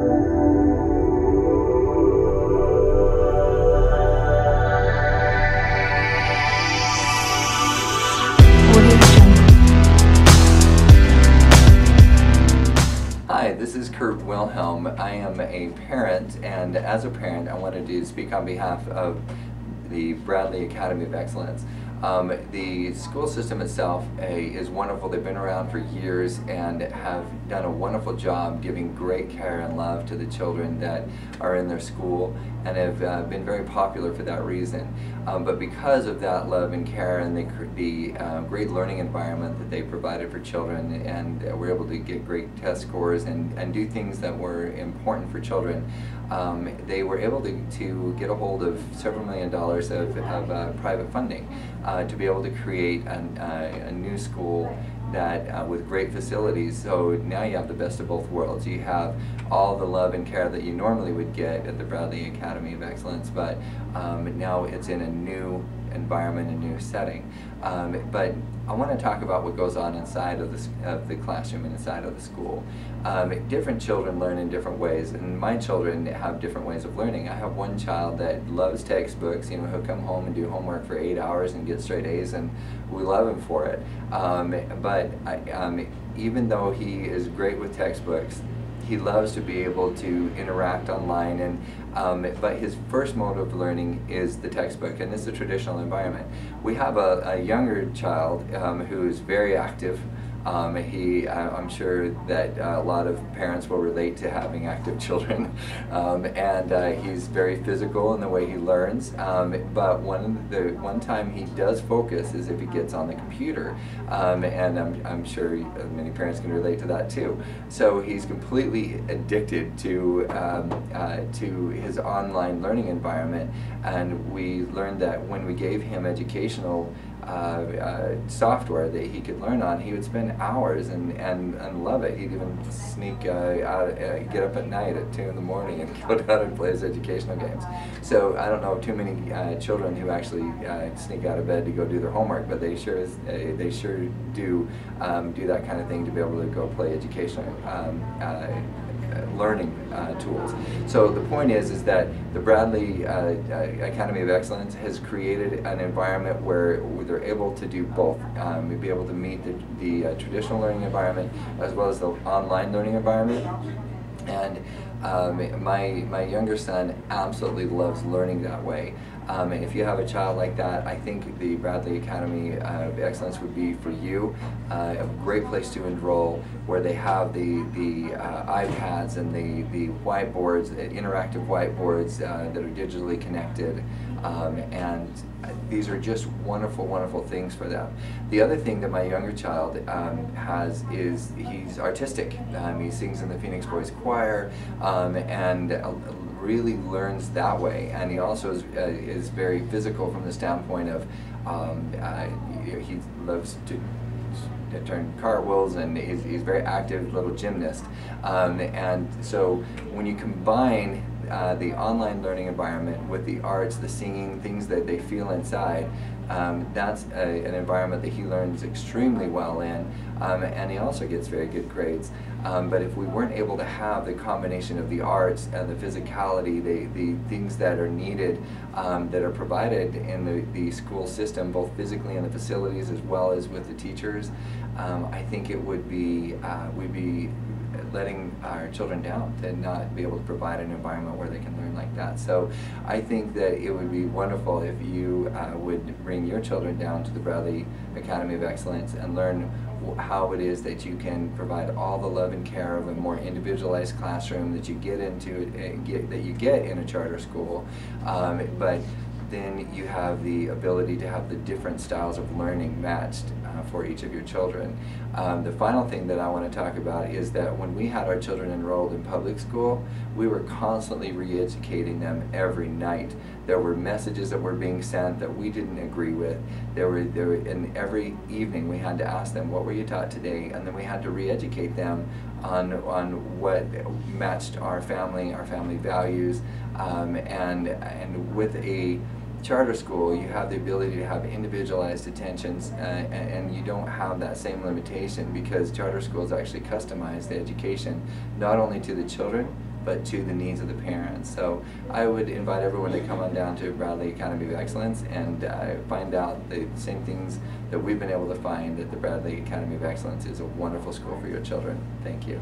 Hi, this is Kurt Wilhelm. I am a parent, and as a parent, I wanted to speak on behalf of the Bradley Academy of Excellence. The school system itself is wonderful. They've been around for years and have done a wonderful job giving great care and love to the children that are in their school, and have been very popular for that reason. But because of that love and care and the great learning environment that they provided for children, and were able to get great test scores and do things that were important for children, they were able to get a hold of several $1,000,000 of private funding to be able to create a new school that with great facilities. So now you have the best of both worlds. You have all the love and care that you normally would get at the Bradley Academy of Excellence, but now it's in a new environment, a new setting. But I want to talk about what goes on inside of the classroom and inside of the school. Different children learn in different ways, and my children have different ways of learning. I have one child that loves textbooks. You know, he'll come home and do homework for 8 hours and get straight A's, and we love him for it. But even though he is great with textbooks, he loves to be able to interact online, and but his first mode of learning is the textbook, and it's a traditional environment. We have a younger child who's very active. I'm sure that a lot of parents will relate to having active children, and he's very physical in the way he learns. But one time he does focus is if he gets on the computer, and I'm sure many parents can relate to that too. So he's completely addicted to his online learning environment, and we learned that when we gave him educational software that he could learn on, he would spend hours and love it. He'd even sneak out, get up at night at 2 in the morning and go down and play his educational games. So I don't know too many children who actually sneak out of bed to go do their homework, but they sure do that kind of thing to be able to go play educational learning tools. So the point is that the Bradley Academy of Excellence has created an environment where they're able to do both. Be able to meet the traditional learning environment as well as the online learning environment. And my younger son absolutely loves learning that way. If you have a child like that, I think the Bradley Academy of Excellence would be for you. A great place to enroll, where they have the iPads and the whiteboards, interactive whiteboards that are digitally connected, and these are just wonderful, wonderful things for them. The other thing that my younger child has is he's artistic. He sings in the Phoenix Boys Choir, and really learns that way, and he also is very physical from the standpoint of he loves to turn cartwheels, and he's very active little gymnast, and so when you combine the online learning environment with the arts, the singing, things that they feel inside, that's an environment that he learns extremely well in, and he also gets very good grades. But if we weren't able to have the combination of the arts and the physicality, the things that are needed, that are provided in the school system, both physically in the facilities as well as with the teachers, I think it would be, we'd be letting our children down to not be able to provide an environment where they can learn like that. So I think that it would be wonderful if you would bring your children down to the Bradley Academy of Excellence and learn how it is that you can provide all the love and care of a more individualized classroom that you get into, that you get in a charter school, but then you have the ability to have the different styles of learning matched for each of your children. The final thing that I want to talk about is that when we had our children enrolled in public school, we were constantly re-educating them every night. There were messages that were being sent that we didn't agree with. And every evening we had to ask them, what were you taught today? And then we had to re-educate them on what matched our family values, and with a charter school, you have the ability to have individualized attentions, and you don't have that same limitation, because charter schools actually customize the education not only to the children but to the needs of the parents. So I would invite everyone to come on down to Bradley Academy of Excellence and find out the same things that we've been able to find, that the Bradley Academy of Excellence is a wonderful school for your children. Thank you.